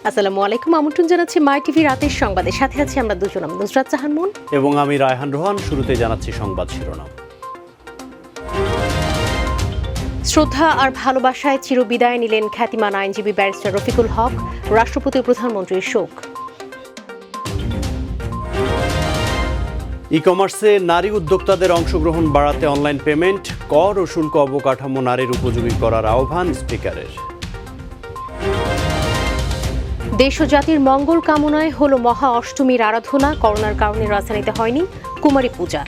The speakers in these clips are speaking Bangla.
আসসালামু আলাইকুম, আমন্ত্রণ জানাচ্ছি মাই টিভি রাতের সংবাদে। সাথে আছি আমরা দুজন, নুসরাত জাহান মুন এবং আমি রায়হান রোহান। শুরুতে জানাচ্ছি সংবাদ শিরোনাম। শ্রদ্ধা আর ভালোবাসায় চিরবিদায় নিলেন খ্যাতিমান আইনজীবী ব্যারিস্টার রফিকুল হক। রাষ্ট্রপতি ও প্রধানমন্ত্রীর শোক। ই কমার্সে নারী উদ্যোক্তাদের অংশগ্রহণ বাড়াতে অনলাইন পেমেন্ট, কর ও শুল্ক অবকাঠামো নারীর উপযোগী করার আহ্বান স্পিকারের। দেশ ও জাতির মঙ্গল কামনায় হলো মহা অষ্টমীর আরাধনা। করোনার কারণে রাজধানীতে হয়নি কুমারী পূজা।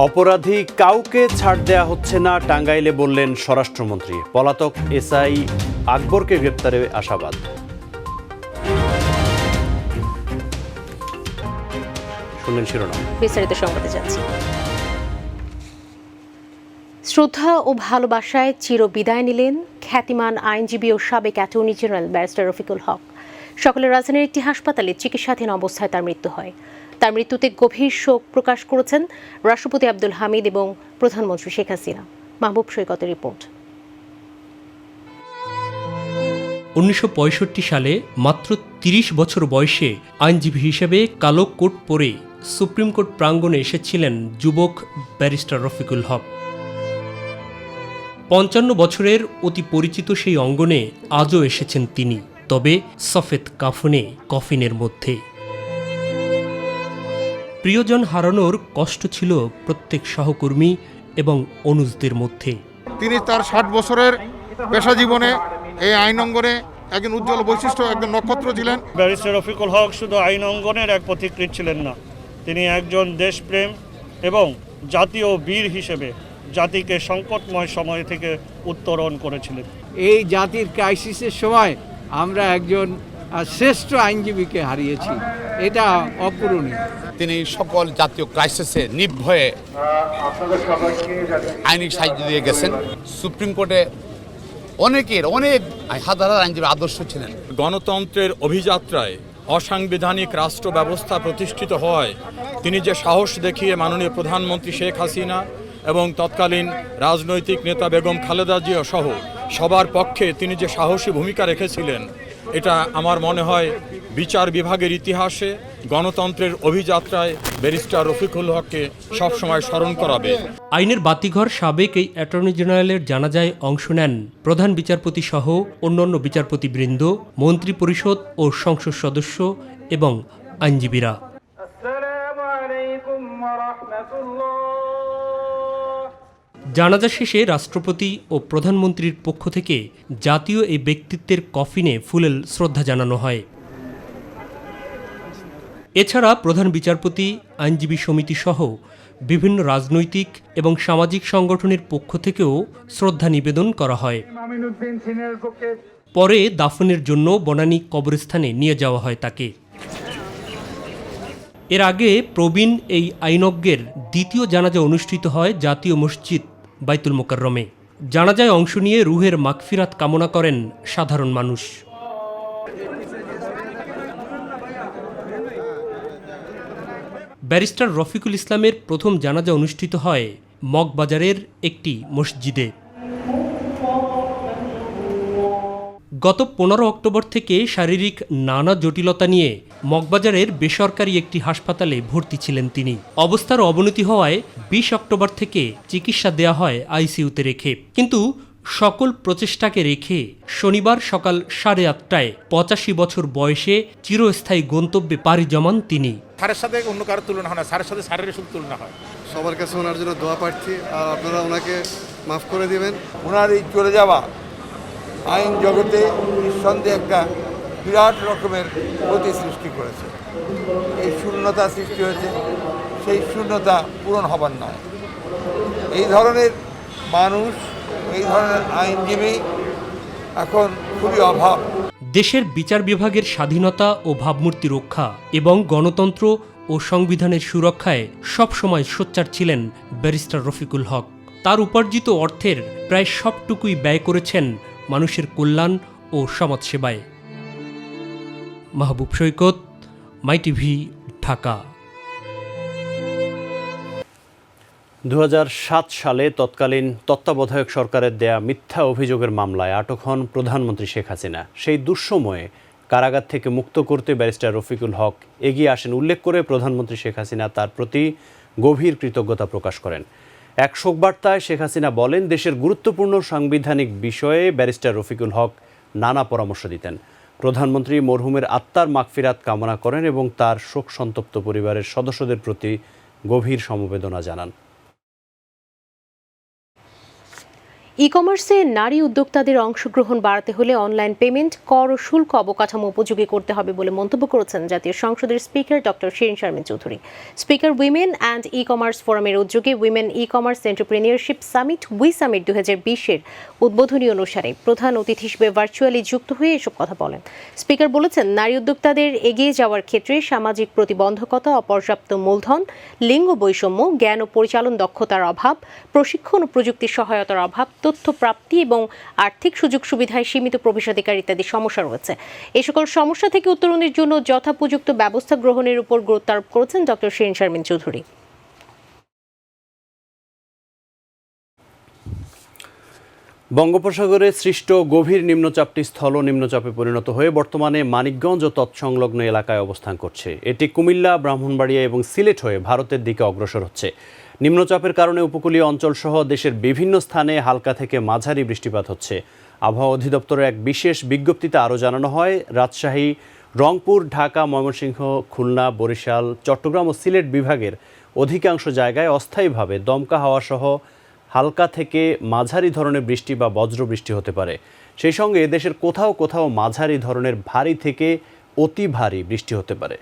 অপরাধী কাউকে ছাড় দেয়া হচ্ছে না, টাঙ্গাইলে বললেন স্বরাষ্ট্রমন্ত্রী। পলাতক এসআই আকবরকে গ্রেপ্তারে আশাবাদ। শুনলেন শিরোনাম, বিস্তারিত সংবাদে যাচ্ছি। শ্রদ্ধা ও ভালোবাসায় চিরবিদায় নিলেন খ্যাতিমান আইনজীবী ও সাবেক অ্যাটর্নি জেনারেল ব্যারিস্টার রফিকুল হক। সকালে রাজধানীর একটি হাসপাতালে চিকিৎসাধীন অবস্থায় তার মৃত্যু হয়। তার মৃত্যুতে গভীর শোক প্রকাশ করেছেন রাষ্ট্রপতি আব্দুল হামিদ এবং প্রধানমন্ত্রী শেখ হাসিনা। মাহবুব সৈকতের রিপোর্ট। 1965 সালে মাত্র 30 বছর বয়সে আইনজীবী হিসেবে কালো কোট পরে সুপ্রিম কোর্ট প্রাঙ্গণে এসেছিলেন যুবক ব্যারিস্টার রফিকুল হক। 55 বছরের অতি পরিচিত সেই অঙ্গনে আজও এসেছেন তিনি, তবে সফেদ কাফনে, কফিনের মধ্যে। প্রিয়জন হারানোর কষ্ট ছিল প্রত্যেক সহকর্মী এবং অনুজদের মধ্যে। তিনি তার 60 বছরের পেশা জীবনে এই আইন অঙ্গনে একজন উজ্জ্বল বৈশিষ্ট্য, একজন নক্ষত্র ছিলেন। ব্যারিস্টার রফিকুল হক শুধু আইন অঙ্গনের এক পথিকৃৎ ছিলেন না, তিনি একজন দেশপ্রেম এবং জাতীয় বীর হিসেবে জাতিকে সংকটময় সময় থেকে উত্তরণ করেছিলেন। এই জাতির ক্রাইসিসের সময় আমরা একজন শ্রেষ্ঠ আইনজীবীকে হারিয়েছি, এটা অপূরণীয়। তিনি সকল জাতীয় ক্রাইসিসে নির্ভয়ে আইনি সাহায্য দিয়ে গেছেন। সুপ্রিম কোর্টে অনেক হাজার আইনজীবী আদর্শ ছিলেন। গণতন্ত্রের অভিযাত্রায় অসাংবিধানিক রাষ্ট্র ব্যবস্থা প্রতিষ্ঠিত হয় তিনি যে সাহস দেখিয়ে মাননীয় প্রধানমন্ত্রী শেখ হাসিনা এবং তৎকালীন রাজনৈতিক নেতা বেগম খালেদা জিয়া সহ সবার পক্ষে তিনি যে সাহসী ভূমিকা রেখেছিলেন, এটা আমার মনে হয় বিচার বিভাগের ইতিহাসে গণতন্ত্রের অভিযাত্রায় ব্যারিস্টার রফিকুল হককে সবসময় স্মরণ করাবে। আইনের বাতিঘর সাবেক এই অ্যাটর্নি জেনারেলের জানাজায় অংশ নেন প্রধান বিচারপতি সহ অন্যান্য বিচারপতিবৃন্দ, মন্ত্রী পরিষদ ও সংসদ সদস্য এবং আইনজীবীরা। জানাজা শেষে রাষ্ট্রপতি ও প্রধানমন্ত্রীর পক্ষ থেকে জাতীয় এই ব্যক্তিত্বের কফিনে ফুলেল শ্রদ্ধা জানানো হয়। এছাড়া প্রধান বিচারপতি, আইনজীবী সমিতি সহ বিভিন্ন রাজনৈতিক এবং সামাজিক সংগঠনের পক্ষ থেকেও শ্রদ্ধা নিবেদন করা হয়। পরে দাফনের জন্য বনানী কবরস্থানে নিয়ে যাওয়া হয় তাকে। এর আগে প্রবীণ এই আইনজ্ঞের দ্বিতীয় জানাজা অনুষ্ঠিত হয় জাতীয় মসজিদ বাইতুল মোকাররমে। জানাজায় অংশ নিয়ে রুহের মাগফিরাত কামনা করেন সাধারণ মানুষ। ব্যারিস্টার রফিকুল ইসলামের প্রথম জানাজা অনুষ্ঠিত হয় মগবাজারের একটি মসজিদে। গত 15 অক্টোবর থেকে শারীরিক নানা জটিলতা নিয়ে মগবাজারের বেসরকারি একটি হাসপাতালে ভর্তি ছিলেন তিনি। অবস্থার অবনতি হওয়ায় 20 অক্টোবর থেকে চিকিৎসা দেয়া হয় আইসিইউতে রেখে। কিন্তু সকল প্রচেষ্টাকে রেখে শনিবার সকাল 8:30টায় 85 বছর বয়সে চিরস্থায়ী গন্তব্যে পাড়ি জমান তিনি। স্যারের সাথে অন্য কারোর তুলনা হয় না, স্যারের সাথে স্যারের শুধু তুলনা হয়। সবার কাছে ওনার জন্য দোয়া প্রার্থী, আর আপনারা ওনাকে মাফ করে দিবেন। ওনার এই চলে যাওয়া আইন জগতে নিঃসন্দেহে একটা বিরাট রকমের ক্ষতি সৃষ্টি করেছে। এই শূন্যতা সৃষ্টি হয়েছে, সেই শূন্যতা পূরণ হবার নয়। এই ধরনের মানুষ, এই ধরনের আইনজীবী এখন খুবই অভাব। দেশের বিচার বিভাগের স্বাধীনতা ও ভাবমূর্তি রক্ষা এবং গণতন্ত্র ও সংবিধানের সুরক্ষায় সবসময় সোচ্চার ছিলেন ব্যারিস্টার রফিকুল হক। তার উপার্জিত অর্থের প্রায় সবটুকুই ব্যয় করেছেন মানুষের কল্যাণ ও সমাজসেবায়। মাহবুব সৈকত, মাই টিভি, ঢাকা। 2007 সালে তৎকালীন তত্ত্বাবধায়ক সরকারের দেয়া মিথ্যা অভিযোগের মামলায় আটক হন প্রধানমন্ত্রী শেখ হাসিনা। সেই দুঃসময়ে কারাগার থেকে মুক্ত করতে ব্যারিস্টার রফিকুল হক এগিয়ে আসেন উল্লেখ করে প্রধানমন্ত্রী শেখ হাসিনা তার প্রতি গভীর কৃতজ্ঞতা প্রকাশ করেন। এক শোকবার্তায় শেখ হাসিনা বলেন, দেশের গুরুত্বপূর্ণ সাংবিধানিক বিষয়ে ব্যারিস্টার রফিকুল হক নানা পরামর্শ দিতেন। প্রধানমন্ত্রী মরহুমের আত্মার মাগফিরাত কামনা করেন এবং তার শোক সন্তপ্ত পরিবারের সদস্যদের প্রতি গভীর সমবেদনা জানান। ই কমার্সে নারী উদ্যোক্তাদের অংশগ্রহণ বাড়াতে হলে অনলাইন পেমেন্ট, কর ও শুল্ক অবকাঠামো উপযোগী করতে হবে বলে মন্তব্য করেছেন জাতীয় সংসদের speaker doctor Shirin Sharmin Chowdhury. Speaker women and e commerce ফোরামের উদ্যোগে women e commerce entrepreneurship summit summit 2020-এর উদ্বোধনী অনুষ্ঠানে প্রধান অতিথি হিসেবে ভার্চুয়ালি যুক্ত হয়ে এসব কথা বলেন। স্পিকার বলেছেন, নারী উদ্যোক্তাদের এগিয়ে যাওয়ার ক্ষেত্রে সামাজিক প্রতিবন্ধকতা, অপর্যাপ্ত মূলধন, লিঙ্গ বৈষম্য, জ্ঞান ও পরিচালন দক্ষতার অভাব, প্রশিক্ষণ ও প্রযুক্তি সহায়তার অভাব, তথ্য প্রাপ্তি এবং আর্থিক সুযোগ সুবিধায় সীমিত প্রবেশাধিকার ইত্যাদি সমস্যা রয়েছে। এই সকল সমস্যা থেকে উত্তরণের জন্য যথোপযুক্ত ব্যবস্থা গ্রহণের উপর গুরুত্ব আরোপ করেছেন ডক্টর শিরিন শারমিন চৌধুরী। বঙ্গোপসাগরে সৃষ্ট গভীর নিম্নচাপটি স্থল নিম্নচাপে পরিণত হয়ে বর্তমানে মানিকগঞ্জ ও তৎসংলগ্ন এলাকায় অবস্থান করছে। এটি কুমিল্লা, ব্রাহ্মণবাড়িয়া এবং সিলেট হয়ে ভারতের দিকে অগ্রসর হচ্ছে। নিম্নচাপের কারণে উপকূলীয় অঞ্চল সহ দেশের বিভিন্ন স্থানে হালকা থেকে মাঝারি বৃষ্টিপাত হচ্ছে। আবহাওয়া অধিদপ্তরের এক বিশেষ বিজ্ঞপ্তিতে আরও জানানো হয়, রাজশাহী, রংপুর, ঢাকা, ময়মনসিংহ, খুলনা, বরিশাল, চট্টগ্রাম ও সিলেট বিভাগের অধিকাংশ জায়গায় অস্থায়ীভাবে দমকা হাওয়া সহ হালকা থেকে মাঝারি ধরনের বৃষ্টি বা বজ্রবৃষ্টি হতে পারে। সেই সঙ্গে দেশের কোথাও কোথাও মাঝারি ধরনের ভারী থেকে অতি ভারী বৃষ্টি হতে পারে।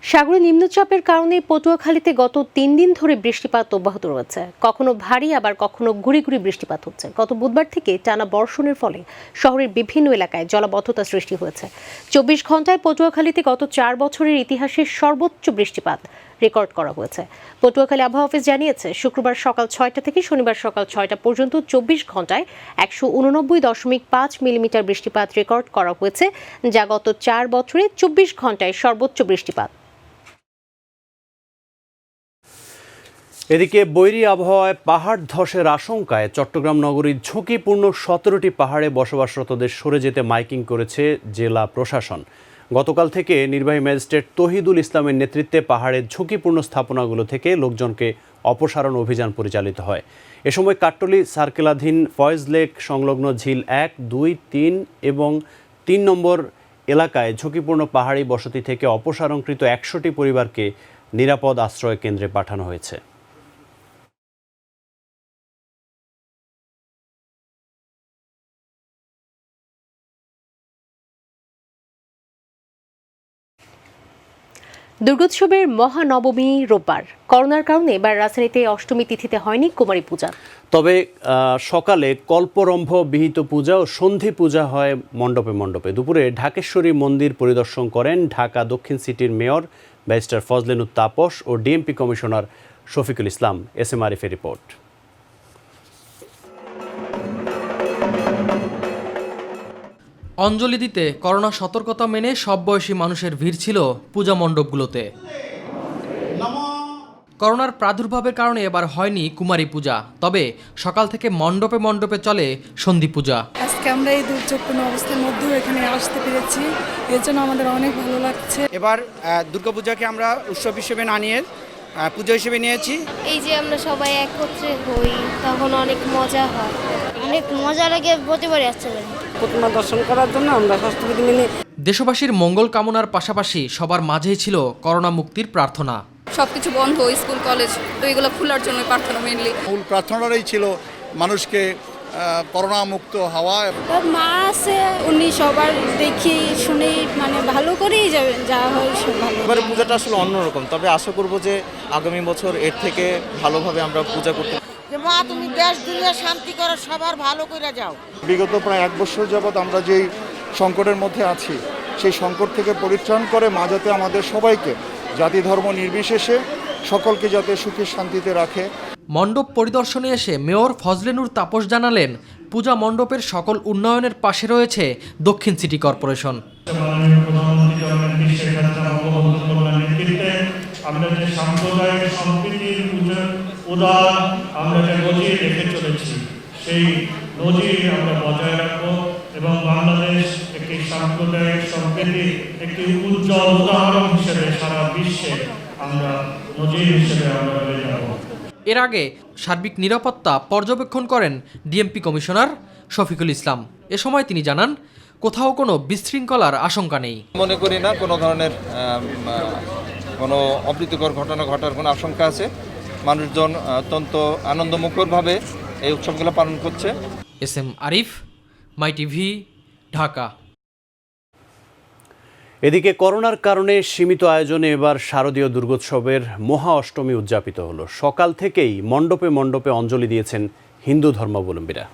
সাগরে নিম্নচাপের কারণে পটুয়াখালীতে গত 3 দিন ধরে বৃষ্টিপাত অব্যাহত রয়েছে। কখনো ভারী আবার কখনো গুঁড়ি গুঁড়ি বৃষ্টিপাত হচ্ছে। গত বুধবার থেকে টানা বর্ষণের ফলে শহরের বিভিন্ন এলাকায় জলাবদ্ধতা সৃষ্টি হয়েছে। 24 ঘন্টায় পটুয়াখালীতে গত 4 বছরের ইতিহাসে সর্বোচ্চ বৃষ্টিপাত রেকর্ড করা হয়েছে। পটুয়াখালী আবহাওয়া অফিস জানিয়েছে, শুক্রবার সকাল 6টা থেকে শনিবার সকাল 6টা পর্যন্ত 24 ঘন্টায় 189.5 মিলিমিটার বৃষ্টিপাত রেকর্ড করা হয়েছে, যা গত 4 বছরে 24 ঘন্টায় সর্বোচ্চ বৃষ্টিপাত। এদিকে বৈরী আবহাওয়ায় পাহাড় ধসের আশঙ্কায় চট্টগ্রাম নগরীর ঝুঁকিপূর্ণ 17টি পাহাড়ে বসবাসরতদের সরে যেতে মাইকিং করেছে জেলা প্রশাসন। গতকাল থেকে নির্বাহী ম্যাজিস্ট্রেট তহিদুল ইসলামের নেতৃত্বে পাহাড়ের ঝুঁকিপূর্ণ স্থাপনাগুলো থেকে লোকজনকে অপসারণ অভিযান পরিচালিত হয়। এ সময় কাট্টলী সার্কেলাধীন ফয়েজ লেক সংলগ্ন ঝিল 1, 2, 3 এবং 3 নম্বর এলাকায় ঝুঁকিপূর্ণ পাহাড়ি বসতি থেকে অপসারণকৃত 100টি পরিবারকে নিরাপদ আশ্রয় কেন্দ্রে পাঠানো হয়েছে। দুর্গোৎসবের মহানবমী রোববার। করোনার কারণে এবার রাজধানীতে অষ্টমী তিথিতে হয়নি কুমারী পূজা। তবে সকালে কল্পরম্ভ বিহিত পূজা ও সন্ধি পূজা হয় মণ্ডপে মণ্ডপে। দুপুরে ঢাকেশ্বরী মন্দির পরিদর্শন করেন ঢাকা দক্ষিণ সিটির মেয়র ব্যারিস্টার ফজলেনুর তাপস ও DMP commissioner Shafiqul Islam. S M আরিফের রিপোর্ট। অঞ্জলি দিতে করোনা সতর্কতা মেনে সব বয়সী মানুষের ভিড় ছিল পূজা মণ্ডপগুলোতে। করোনার প্রাদুর্ভাবের কারণে এবার হয়নি কুমারী পূজা, তবে সকাল থেকে মণ্ডপে মণ্ডপে চলে সন্ধি পূজা। আজকে আমরা এই দুর্যোগপূর্ণ অবস্থার মধ্যেও এখানে আসতে পেরেছি, এর জন্য আমাদের অনেক ভালো লাগছে। এবার দুর্গাপূজাকে আমরা উৎসব হিসেবে না নিয়ে পুজো হিসেবে নিয়েছি। এই যে আমরা সবাই একত্রে হই, তখন অনেক মজা হয়, অনেক মজা লাগে। প্রতিবারই আসতে পারি প্রতিমা দর্শন করার জন্য আমরা স্বাস্থ্যবিধি মেনে। দেশবাসীর মঙ্গল কামনার পাশাপাশি সবার মাঝেই ছিল করোনা মুক্তির প্রার্থনা। সবকিছু বন্ধ, স্কুল কলেজ তো এগুলো খোলার জন্য প্রার্থনা মেনলি। মূল প্রার্থনাটাই ছিল মানুষকে করোনা মুক্ত হওয়া। মা আছে, উনি সবার দেখি শুনে মানে ভালো করেই যাবেন, যা হয় সব ভালো। এবারে পূজাটা আসলে অন্যরকম, তবে আশা করব যে আগামী বছর এর থেকে ভালোভাবে আমরা পূজা করতে। মা তুমি দেশ দুনিয়া শান্তি করো, সবার ভালো করে যাও। বিগত প্রায় 1 বছর যাবৎ আমরা যেই সংকটের মধ্যে আছি, সেই সংকট থেকে পরিত্রাণ করে মা যাতে আমাদের সবাইকে জাতি ধর্ম নির্বিশেষে সকলকে যাতে সুখে শান্তিতে রাখে। মণ্ডপ পরিদর্শনে এসে মেয়র ফজলেনুর তাপস জানালেন, পূজা মণ্ডপের সকল উন্নয়নের পাশে রয়েছে দক্ষিণ সিটি কর্পোরেশন। বঙ্গবন্ধু কন্যার নেতৃত্বে আমরা যে সাম্প্রদায়িক সম্প্রীতির উদার আমরা যে নজির রেখে চলেছি, সেই নজির আমরা বজায় রাখবো এবং বাংলাদেশ একটি সাম্প্রদায়িক সম্প্রীতির একটি উজ্জ্বল উদাহরণ হিসেবে সারা বিশ্বে আমরা নজির হিসেবে আমরা রয়ে যাব। এর আগে সার্বিক নিরাপত্তা পর্যবেক্ষণ করেন ডিএমপি কমিশনার শফিকুল ইসলাম। এ সময় তিনি জানান, কোথাও কোনো বিশৃঙ্খলার আশঙ্কা নেই। মনে করি না কোনো ধরনের কোনো অপ্রীতিকর ঘটনা ঘটার কোনো আশঙ্কা আছে। মানুষজন অত্যন্ত আনন্দমুখরভাবে এই উৎসবগুলো পালন করছে। এস এম আরিফ, মাই টিভি, ঢাকা। এদিকে করোনার কারণে সীমিত আয়োজনে এবার শারদীয় দুর্গোৎসবের মহা অষ্টমী উদযাপিত হলো। সকাল থেকেই মণ্ডপে মণ্ডপে অঞ্জলি দিয়েছেন হিন্দু ধর্মাবলম্বীরা।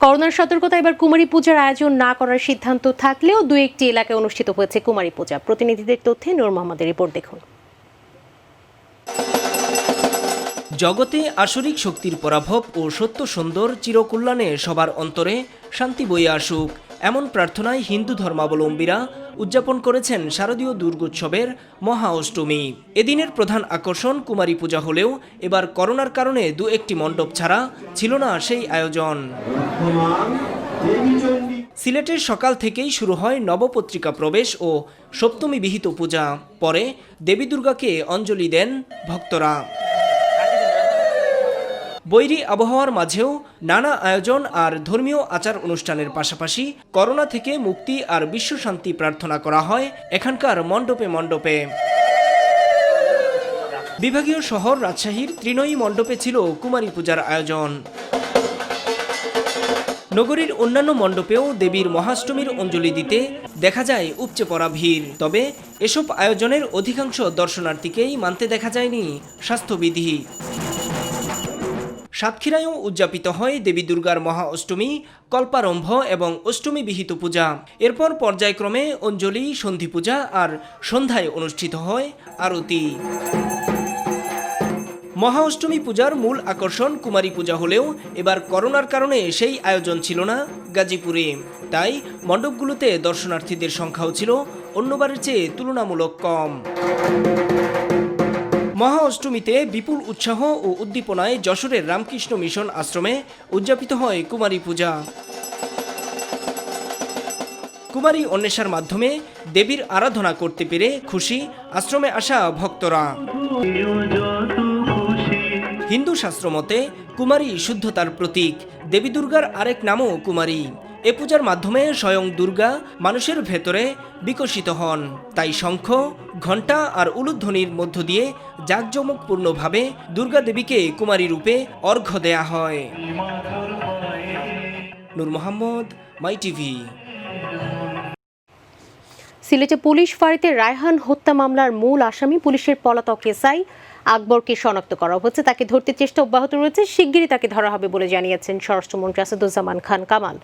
করোনার সতর্কতা এবার কুমারী পূজার আয়োজন না করার সিদ্ধান্ত থাকলেও দু একটি এলাকায় অনুষ্ঠিত হয়েছে কুমারী পূজা। প্রতিনিধিদের তথ্যে নূর মোহাম্মদের রিপোর্ট দেখুন। জগতে আসরিক শক্তির পরাভব ও সত্য সুন্দর চিরকল্যাণে সবার অন্তরে শান্তি বইয়ে আসুক, এমন প্রার্থনায় হিন্দু ধর্মাবলম্বীরা উদযাপন করেছেন শারদীয় দুর্গোৎসবের মহা অষ্টমী। এদিনের প্রধান আকর্ষণ কুমারী পূজা হলেও এবার করোনার কারণে দু একটি মণ্ডপ ছাড়া ছিল না সেই আয়োজন। সিলেটের সকাল থেকেই শুরু হয় নবপত্রিকা প্রবেশ ও সপ্তমী বিহিত পূজা। পরে দেবী দুর্গাকে অঞ্জলি দেন ভক্তরা। বৈরী আবহাওয়ার মাঝেও নানা আয়োজন আর ধর্মীয় আচার অনুষ্ঠানের পাশাপাশি করোনা থেকে মুক্তি আর বিশ্বশান্তি প্রার্থনা করা হয় এখানকার মণ্ডপে মণ্ডপে। বিভাগীয় শহর রাজশাহীর ত্রিনয়ী মণ্ডপে ছিল কুমারী পূজার আয়োজন। নগরীর অন্যান্য মণ্ডপেও দেবীর মহাষ্টমীর অঞ্জলি দিতে দেখা যায় উপচে পড়া ভিড়। তবে এসব আয়োজনের অধিকাংশ দর্শনার্থীকেই মানতে দেখা যায়নি স্বাস্থ্যবিধি। সাতক্ষীরায়ও উদযাপিত হয় দেবী দুর্গার মহা অষ্টমী, কল্পারম্ভ এবং অষ্টমী বিহিত পূজা। এরপর পর্যায়ক্রমে অঞ্জলি, সন্ধি পূজা আর সন্ধ্যায় অনুষ্ঠিত হয় আরতি। মহা অষ্টমী পূজার মূল আকর্ষণ কুমারী পূজা হলেও এবার করোনার কারণে সেই আয়োজন ছিল না গাজীপুরে। তাই মণ্ডপগুলোতে দর্শনার্থীদের সংখ্যাও ছিল অন্যবারের চেয়ে তুলনামূলক কম। মহা অষ্টমীতে বিপুল উৎসাহ ও উদ্দীপনায় যশোরের রামকৃষ্ণ মিশন আশ্রমে উদযাপিত হয় কুমারী পূজা। কুমারী অন্বেষার মাধ্যমে দেবীর আরাধনা করতে পেরে খুশি আশ্রমে আসা ভক্তরা। হিন্দু শাস্ত্র মতে কুমারী শুদ্ধতার প্রতীক। দেবী দুর্গার আরেক নামও কুমারী। এ পূজার মাধ্যমে স্বয়ং দুর্গা মানুষের ভেতরে বিকশিত হন। তাই শঙ্খ, ঘণ্টা আর উলুধ্বনির মধ্য দিয়ে জাঁকজমকপূর্ণভাবে দুর্গা দেবীকে কুমারী রূপে অর্ঘ্য দেয়া হয়। নূর মোহাম্মদ, মাই টিভি। সিলেটে পুলিশ ফাঁড়িতে রায়হান হত্যা মামলার মূল আসামি পুলিশের পলাতক এসআই আকবরকে শনাক্ত করা হচ্ছে। তাকে ধরতে চেষ্টা অব্যাহত রয়েছে। শিগগিরই তাকে ধরা হবে বলে জানিয়েছেন স্বরাষ্ট্রমন্ত্রী আসাদুজ্জামান খান কামাল।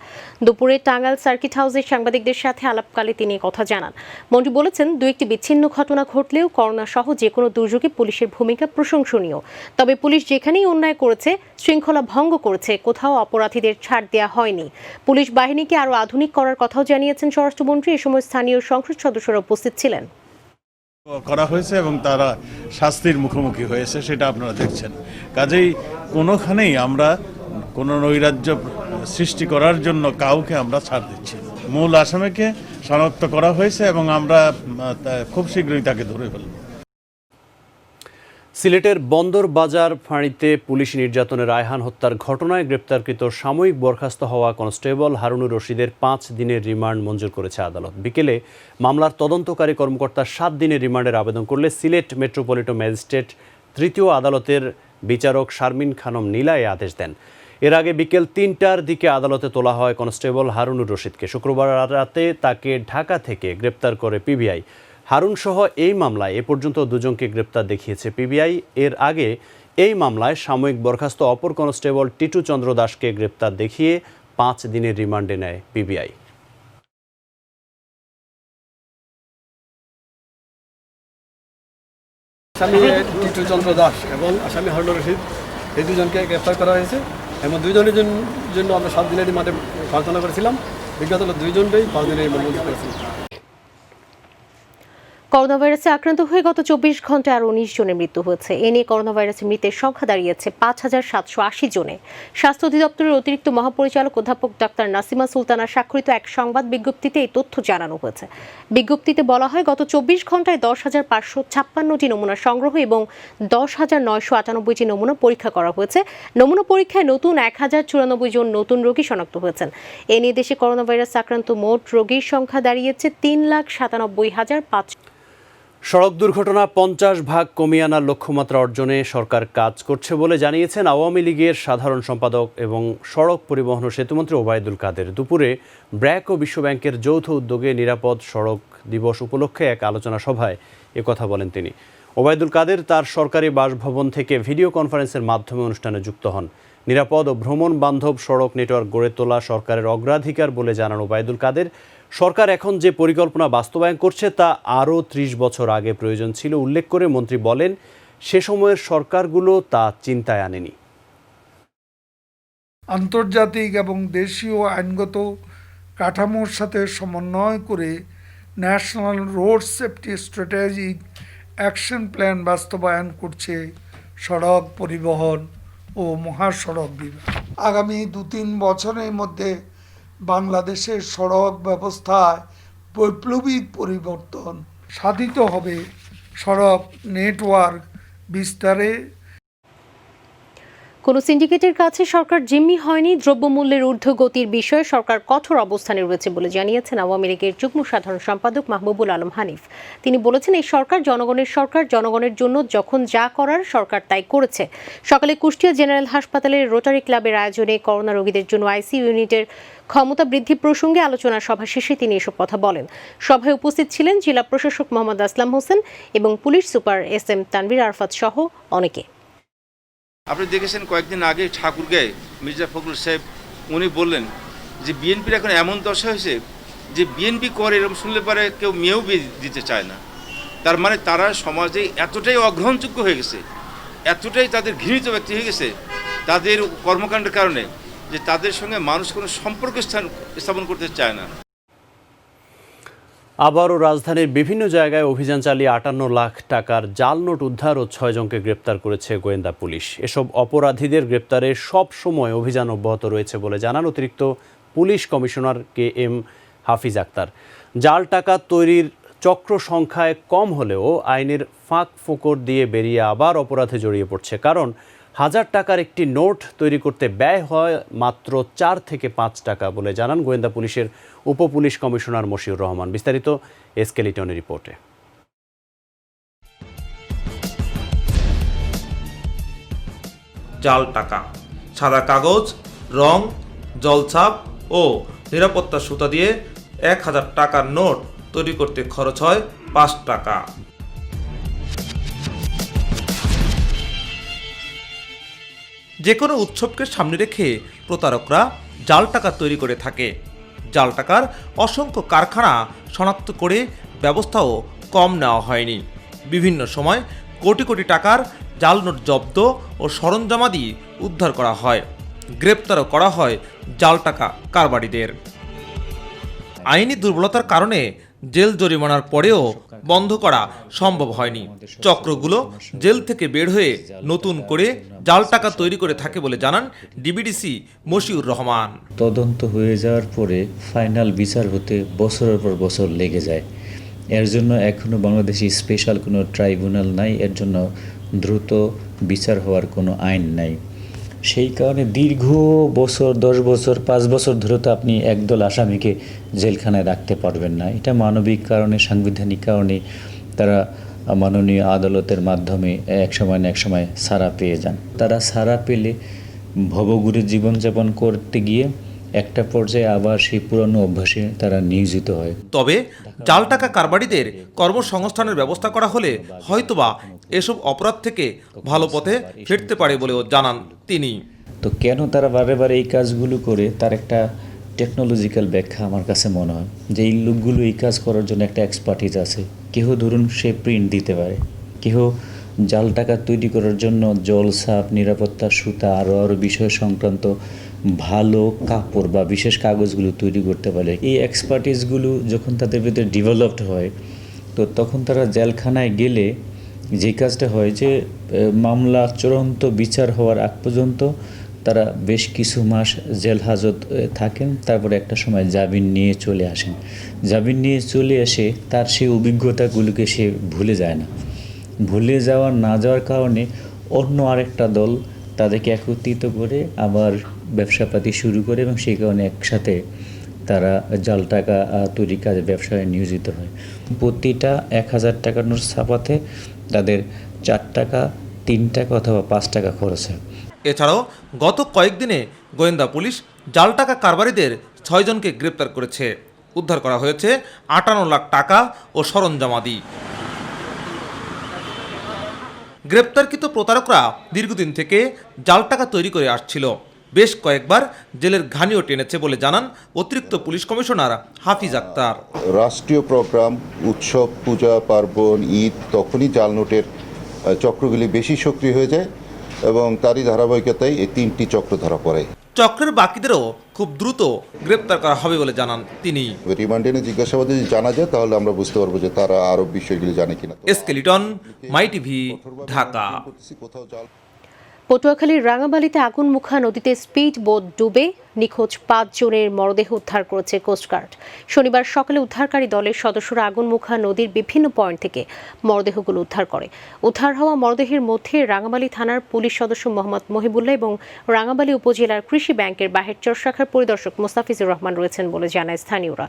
দুপুরে টাঙ্গাইল সার্কিট হাউসে সাংবাদিকদের সাথে আলাপকালে তিনি কথা জানান। মন্ত্রী বলেছেন, দু একটি বিচ্ছিন্ন ঘটনা ঘটলেও করোনা সহ যে কোনো দুর্যোগে পুলিশের ভূমিকা প্রশংসনীয়। তবে পুলিশ যেখানেই অন্যায় করেছে, শৃঙ্খলা ভঙ্গ করেছে, কোথাও অপরাধীদের ছাড় দেওয়া হয়নি। পুলিশ বাহিনীকে আরও আধুনিক করার কথাও জানিয়েছেন স্বরাষ্ট্রমন্ত্রী। এ সময় স্থানীয় সংসদ সদস্যরা উপস্থিত ছিলেন। করা হয়েছে এবং তারা শাস্তির মুখোমুখি হয়েছে, সেটা আপনারা দেখছেন। কাজেই কোনোখানেই আমরা কোনো নৈরাজ্য সৃষ্টি করার জন্য কাউকে আমরা ছাড় দিচ্ছি। মূল আসামিকে শনাক্ত করা হয়েছে এবং আমরা খুব শীঘ্রই তাকে ধরে ফেলব। সিলেটের বন্দর বাজার ফাঁড়িতে পুলিশ নির্যাতনে রায়হান হত্যার ঘটনায় গ্রেপ্তারকৃত সাময়িক বরখাস্ত হওয়া কনস্টেবল হারুনুর রশিদের 5 দিনের রিমান্ড মঞ্জুর করেছে আদালত। বিকেলে মামলার তদন্তকারী কর্মকর্তা 7 দিনের রিমান্ডের আবেদন করলে সিলেট মেট্রোপলিটন ম্যাজিস্ট্রেট 3য় আদালতের বিচারক শারমিন খানম নীলা এ আদেশ দেন। এর আগে বিকেল 3টার দিকে আদালতে তোলা হয় কনস্টেবল হারুনুর রশিদকে। শুক্রবার রাতে তাকে ঢাকা থেকে গ্রেপ্তার করে পিবিআই। হারুন সহ এই মামলায় এ পর্যন্ত 2 জনকে গ্রেপ্তার দেখিয়েছে পিবিআই। এর আগে এই মামলায় সাময়িক বরখাস্ত অপর কনস্টেবল টিটু চন্দ্র দাসকে গ্রেপ্তার দেখিয়ে 5 দিনের রিমান্ডে নেয় পিবিআই। আসামি টিটু চন্দ্র দাস এবং আসামি হারুনুর রশিদ, এই 2 জনকে গ্রেপ্তার করা হয়েছে এবং 2 জনের জন্য আমরা 7 দিনের রিমান্ডে প্রার্থনা করেছিলাম। বিগত 2 জনকেই 5 দিনের রিমান্ড মঞ্জুর করেছি। করোনা ভাইরাসে আক্রান্ত হয়ে গত 24 ঘন্টায় আরও 19 জনের মৃত্যু হয়েছে। এ নিয়ে করোনা ভাইরাসে মৃতের সংখ্যা দাঁড়িয়েছে 5,780 জনে। স্বাস্থ্য অধিদপ্তরের অতিরিক্ত মহাপরিচালক অধ্যাপক ডাক্তার নাসিমা সুলতানা স্বাক্ষরিত এক সংবাদ বিজ্ঞপ্তিতে এই তথ্য জানানো হয়েছে। বিজ্ঞপ্তিতে বলা হয়, গত 24 ঘন্টায় 10,556টি নমুনা সংগ্রহ এবং 10,998টি নমুনা পরীক্ষা করা হয়েছে। নমুনা পরীক্ষায় নতুন 1,094 জন নতুন রোগী শনাক্ত হয়েছেন। এ নিয়ে দেশে করোনা ভাইরাস আক্রান্ত মোট রোগীর সংখ্যা দাঁড়িয়েছে 3,97,500। সড়ক দুর্ঘটনা 50 ভাগ কমিয়ে আনার লক্ষ্যমাত্রা অর্জনে সরকার কাজ করছে বলে জানিয়েছেন আওয়ামী লীগের সাধারণ সম্পাদক এবং সড়ক পরিবহন ও সেতুমন্ত্রী ওবায়দুল কাদের। দুপুরে ব্র্যাক ও বিশ্বব্যাংকের যৌথ উদ্যোগে নিরাপদ সড়ক দিবস উপলক্ষে এক আলোচনা সভায় একথা বলেন তিনি। ওবায়দুল কাদের তার সরকারি বাসভবন থেকে ভিডিও কনফারেন্সের মাধ্যমে অনুষ্ঠানে যুক্ত হন। নিরাপদ ও ভ্রমণ বান্ধব সড়ক নেটওয়ার্ক গড়ে তোলা সরকারের অগ্রাধিকার বলে জানান ওবায়দুল কাদের। সরকার এখন যে পরিকল্পনা বাস্তবায়ন করছে তা আরও 30 বছর আগে প্রয়োজন ছিল উল্লেখ করে মন্ত্রী বলেন, সে সময়ের সরকারগুলো তা চিন্তায় আনেনি। আন্তর্জাতিক এবং দেশীয় আইনগত কাঠামোর সাথে সমন্বয় করে national road safety strategic action plan বাস্তবায়ন করছে সড়ক পরিবহন ও মহাসড়ক বিভাগ। আগামী 2-3 বছরের মধ্যে বাংলাদেশের সড়ক ব্যবস্থায় বৈপ্লবিক পরিবর্তন সাধিত হবে। সড়ক নেটওয়ার্ক বিস্তারে কোনো সিন্ডিকেটের কাছে সরকার জিম্মি হয়নি। দ্রব্যমূল্যের ঊর্ধ্বগতির বিষয়ে সরকার কঠোর অবস্থানে রয়েছে বলে জানিয়েছেন আওয়ামী লীগের যুগ্ম সাধারণ সম্পাদক মাহবুবুল আলম হানিফ। তিনি বলেছেন, এই সরকার জনগণের সরকার, জনগণের জন্য যখন যা করার সরকার তাই করেছে। সকালে কুষ্টিয়া জেনারেল হাসপাতালের রোটারি ক্লাবের আয়োজনে করোনা রোগীদের জন্য আইসিইউ ইউনিটের ক্ষমতা বৃদ্ধি প্রসঙ্গে আলোচনা সভা শেষে তিনি এসব কথা বলেন। সভায় উপস্থিত ছিলেন জেলা প্রশাসক মোহাম্মদ আসলাম হোসেন এবং police super SM Tanvir Arfat সহ অনেকে। আপনি দেখেছেন কয়েকদিন আগে ঠাকুরগাঁয়ে মির্জা ফখরুল সাহেব উনি বললেন যে বিএনপির এখন এমন দশা হয়েছে যে বিএনপি করে এরকম শুনলে পরে কেউ মেয়েও বিয়ে দিতে চায় না। তার মানে তারা সমাজে এতটাই অগ্রহণযোগ্য হয়ে গেছে, এতটাই তাদের ঘৃণিত ব্যক্তি হয়ে গেছে তাদের কর্মকাণ্ডের কারণে, যে তাদের সঙ্গে মানুষ কোনো সম্পর্ক স্থাপন করতে চায় না। আবারও রাজধানীর বিভিন্ন জায়গায় অভিযান চালিয়ে 58 লাখ টাকার জাল নোট উদ্ধার ও 6 জনকে গ্রেপ্তার করেছে গোয়েন্দা পুলিশ। এসব অপরাধীদের গ্রেপ্তারে সব সময় অভিযান অব্যাহত রয়েছে বলে জানান অতিরিক্ত পুলিশ কমিশনার KM হাফিজ আক্তার। জাল টাকা তৈরির চক্র সংখ্যায় কম হলেও আইনের ফাঁক ফোকর দিয়ে বেরিয়ে আবার অপরাধে জড়িয়ে পড়ছে। কারণ 1000 টাকার একটি নোট তৈরি করতে ব্যয় হয় মাত্র 4 থেকে 5 টাকা বলে জানান গোয়েন্দা পুলিশের উপপুলিশ কমিশনার মশিউর রহমান। বিস্তারিত SK লিটনের রিপোর্টে। জাল টাকা, সাদা কাগজ, রং, জলছাপ ও নিরাপত্তা সুতা দিয়ে 1000 টাকার নোট তৈরি করতে খরচ হয় 5 টাকা। যে কোনো উৎসবকে সামনে রেখে প্রতারকরা জাল টাকা তৈরি করে থাকে। জাল টাকার অসংখ্য কারখানা শনাক্ত করে ব্যবস্থাও কম নেওয়া হয়নি। বিভিন্ন সময় কোটি কোটি টাকার জাল নোট জব্দ ও সরঞ্জামাদি উদ্ধার করা হয়। গ্রেপ্তারও করা হয় জাল টাকা কারবারিদের। আইনি দুর্বলতার কারণে জেল জরিমানার পরেও বন্ধ করা সম্ভব হয়নি। চক্রগুলো জেল থেকে বের হয়ে নতুন করে জাল টাকা তৈরি করে থাকে বলে জানান DBDC মশিউর রহমান। তদন্ত হয়ে যাওয়ার পরে ফাইনাল বিচার হতে বছরের পর বছর লেগে যায়। এর জন্য এখনও বাংলাদেশে স্পেশাল কোনো ট্রাইব্যুনাল নাই, এর জন্য দ্রুত বিচার হওয়ার কোনো আইন নাই। সেই কারণে দীর্ঘ বছর 10 বছর 5 বছর ধরে তো আপনি একদল আসামিকে জেলখানায় রাখতে পারবেন না। এটা মানবিক কারণে, সাংবিধানিক কারণে তারা মাননীয় আদালতের মাধ্যমে এক সময় না এক সময় ছাড়া পেয়ে যান। তারা ছাড়া পেলে ভবঘুরে জীবনযাপন করতে গিয়ে একটা পর্যায়ে আবার সেই পুরনো অভ্যাসে তারা নিয়োজিত হয়। তবে জাল টাকা কারবারিদের কর্মসংস্থানের ব্যবস্থা করা হলে হয়তোবা এসব অপরাধ থেকে ভালো পথে ফিরতে পারে বলেও জানান তিনি। তো কেন তারা বারে বারে এই কাজগুলো করে, তার একটা টেকনোলজিক্যাল ব্যাখ্যা আমার কাছে মনে হয় যে এই লোকগুলো এই কাজ করার জন্য একটা এক্সপার্টিজ আছে। কেউ ধরুন সে প্রিন্ট দিতে পারে, কেউ জাল টাকা তৈরি করার জন্য জলছাপ, নিরাপত্তা সুতা আরও বিষয় সংক্রান্ত ভালো কাপড় বা বিশেষ কাগজগুলো তৈরি করতে পারে। এই এক্সপার্টিসগুলো যখন তাদের ভিতরে ডেভেলপড হয় তো তখন তারা জেলখানায় গেলে যে কাজটা হয় যে মামলা চূড়ান্ত বিচার হওয়ার আগ পর্যন্ত তারা বেশ কিছু মাস জেল হাজত থাকেন, তারপরে একটা সময় জামিন নিয়ে চলে আসেন। জামিন নিয়ে চলে এসে তার সেই অভিজ্ঞতাগুলোকে সে ভুলে যায় না। ভুলে না যাওয়ার কারণে অন্য আরেকটা দল তাদেরকে একত্রিত করে আবার ব্যবসাপাতি শুরু করে এবং সেই কারণে একসাথে তারা জাল টাকা তৈরির কাজে ব্যবসায় নিয়োজিত হয়। প্রতিটা 1000 টাকার নোট ছাপাতে তাদের 4 টাকা, 3 টাকা অথবা 5 টাকা খরচ হয়। এছাড়াও গত কয়েকদিনে গোয়েন্দা পুলিশ জাল টাকা কারবারিদের 6 জনকে গ্রেপ্তার করেছে। উদ্ধার করা হয়েছে 58 লাখ টাকা ও সরঞ্জামাদি। গ্রেপ্তারকৃত প্রতারকরা দীর্ঘদিন থেকে জাল টাকা তৈরি করে আসছিল। বেশ কয়েকবার জেলের ঘানিও টেনেছে বলে জানান অতিরিক্ত পুলিশ কমিশনার হাফিজ আক্তার। রাষ্ট্রীয় প্রোগ্রাম, উৎসব, পূজা পার্বণ, ঈদ, তখনই জাল নোটের চক্রগুলি বেশি সক্রিয় হয়ে যায় এবং তারই ধারাবাহিকতায় এই 3টি চক্র ধরা পড়ে। চক্রের বাকিদেরও খুব দ্রুত গ্রেপ্তার করা হবে বলে জানান তিনি। রিমান্ডে জিজ্ঞাসাবাদে যদি জানা যায় তাহলে আমরা বুঝতে পারবো যে তারা আরো বিষয়গুলি জানে কিনা। এসকে লিটন, মাই টিভি, ঢাকা। পটুয়াখালীর রাঙামালিতে আগুনমুখা নদীতে স্পিড বোট ডুবে নিখোঁজ 5 জনের মরদেহ উদ্ধার করেছে কোস্টগার্ড। শনিবার সকালে উদ্ধারকারী দলের সদস্যরা আগুনমুখা নদীর বিভিন্ন পয়েন্ট থেকে মরদেহগুলো উদ্ধার করে। উদ্ধার হওয়া মরদেহের মধ্যে রাঙামালি থানার পুলিশ সদস্য মোহাম্মদ মহিবুল্লাহ এবং রাঙামালি উপজেলার কৃষি ব্যাংকের বাহেরচর শাখার পরিদর্শক মোস্তাফিজুর রহমান রয়েছেন বলে জানায় স্থানীয়রা।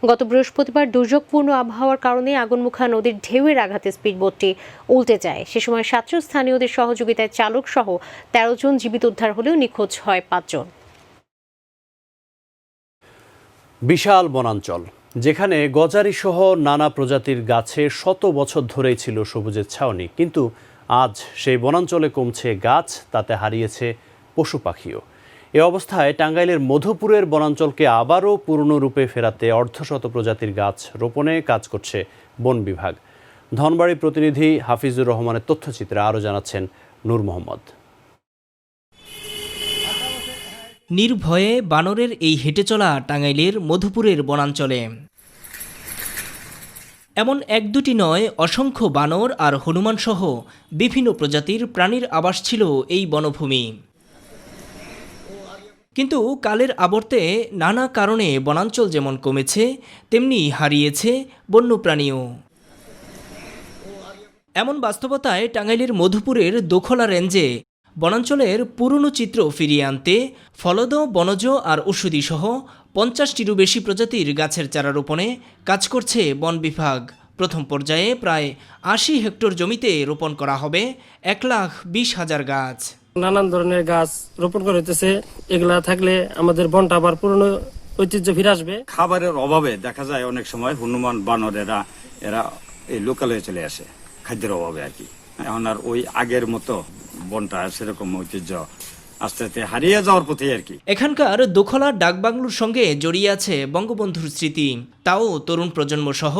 গত বৃহস্পতিবার দুর্যোগপূর্ণ আবহাওয়ার কারণে আগুনমুখা নদীর ঢেউয়ের আঘাতে স্পিডবোটটি উল্টে যায়। সে সময় 7 স্থানীয়দের সহযোগিতায় চালক সহ 13 জন জীবিত উদ্ধার হলেও নিখোঁজ হয় 5 জন। বিশাল বনাঞ্চল, যেখানে গজারি সহ নানা প্রজাতির গাছে শত বছর ধরেই ছিল সবুজের ছাউনি, কিন্তু আজ সেই বনাঞ্চলে কমছে গাছ, তাতে হারিয়েছে পশু পাখিও। এ অবস্থায় টাঙ্গাইলের মধুপুরের বনাঞ্চলকে আবারও পুরনো রূপে ফেরাতে অর্ধশত প্রজাতির গাছ রোপণে কাজ করছে বন বিভাগ। ধনবাড়ি প্রতিনিধি হাফিজুর রহমানের তথ্যচিত্রে আরও জানাচ্ছেন নূর মোহাম্মদ। নির্ভয়ে বানরের এই হেঁটে চলা টাঙ্গাইলের মধুপুরের বনাঞ্চলে। এমন 1-2টি নয়, অসংখ্য বানর আর হনুমান সহ বিভিন্ন প্রজাতির প্রাণীর আবাস ছিল এই বনভূমি। কিন্তু কালের আবর্তে নানা কারণে বনাঞ্চল যেমন কমেছে, তেমনি হারিয়েছে বন্যপ্রাণীও। এমন বাস্তবতায় টাঙ্গাইলের মধুপুরের দোখলা রেঞ্জে বনাঞ্চলের পুরনো চিত্র ফিরিয়ে আনতে ফলদ, বনজ আর ঔষধি সহ 50টিরও বেশি প্রজাতির গাছের চারা রোপণে কাজ করছে বন বিভাগ। প্রথম পর্যায়ে প্রায় 80 হেক্টর জমিতে রোপণ করা হবে 1,20,000 গাছ। নানান ধরনের গাছ রোপণ করা হইতেছে। এগুলা থাকলে আমাদের বনটা আবার পুরনো ঐতিহ্য ফিরে আসবে। খাবারের অভাবে দেখা যায় অনেক সময় হনুমান বানরেরা এরা এই লোকালে চলে আসে, খাদ্যের অভাবে আর কি। এখন আর ওই আগের মতো বনটা সেরকম ঐতিহ্য আস্তে আস্তে হারিয়ে যাওয়ার পথে আর কি। এখানকার দোখলা ডাকবাংলোর সঙ্গে জড়িয়ে আছে বঙ্গবন্ধুর স্মৃতি। তাও তরুণ প্রজন্ম সহ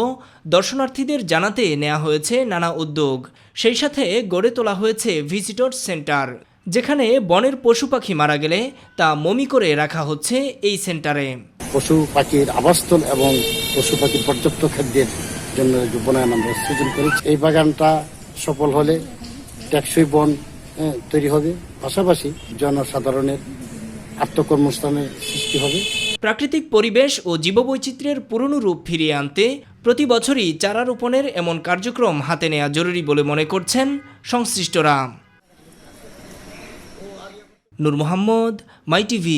দর্শনার্থীদের জানাতে নেওয়া হয়েছে নানা উদ্যোগ। সেই সাথে গড়ে তোলা হয়েছে ভিজিটর সেন্টার, যেখানে বনের পশু পাখি মারা গেলে তা মমি করে রাখা হচ্ছে এই সেন্টারে। পশু পাখির আবাসস্থল এবং পশু পাখির পর্যাপ্ত খাদ্যের জন্য বনায়ন আমরা সৃজন করেছি। এই বাগানটা সফল হলে টেকসই বন তৈরি হবে, পাশাপাশি জনসাধারণের আত্মকর্মস্থানের সৃষ্টি হবে। প্রাকৃতিক পরিবেশ ও জীববৈচিত্র্যের পুরনো রূপ ফিরিয়ে আনতে প্রতি বছরই চারা রোপণের এমন কার্যক্রম হাতে নেওয়া জরুরি বলে মনে করছেন সংশ্লিষ্টরা। নূর মোহাম্মদ, মাই টিভি।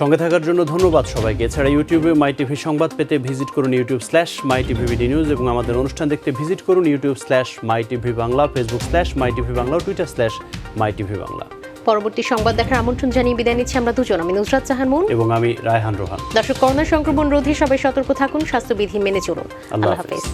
সঙ্গে থাকার জন্য ধন্যবাদ সবাইকে। এছাড়া ইউটিউবে মাই টিভি সংবাদ পেতে ভিজিট করুন youtube/mytvbd নিউজ এবং আমাদের অনুষ্ঠান দেখতে ভিজিট করুন youtube/mytvবাংলা, facebook/mytvবাংলা, twitter/mytvবাংলা। পরবর্তী সংবাদ দেখার আমন্ত্রণ জানিয়ে বিদায় নিচ্ছি আমরা দুজন। আমি নুসরাত জাহান মুন এবং আমি রায়হান রোহান। দর্শক, করোনা সংক্রমণ রোধে সবাই সতর্ক থাকুন, স্বাস্থ্যবিধি মেনে চলুন। আল্লাহ হাফেজ।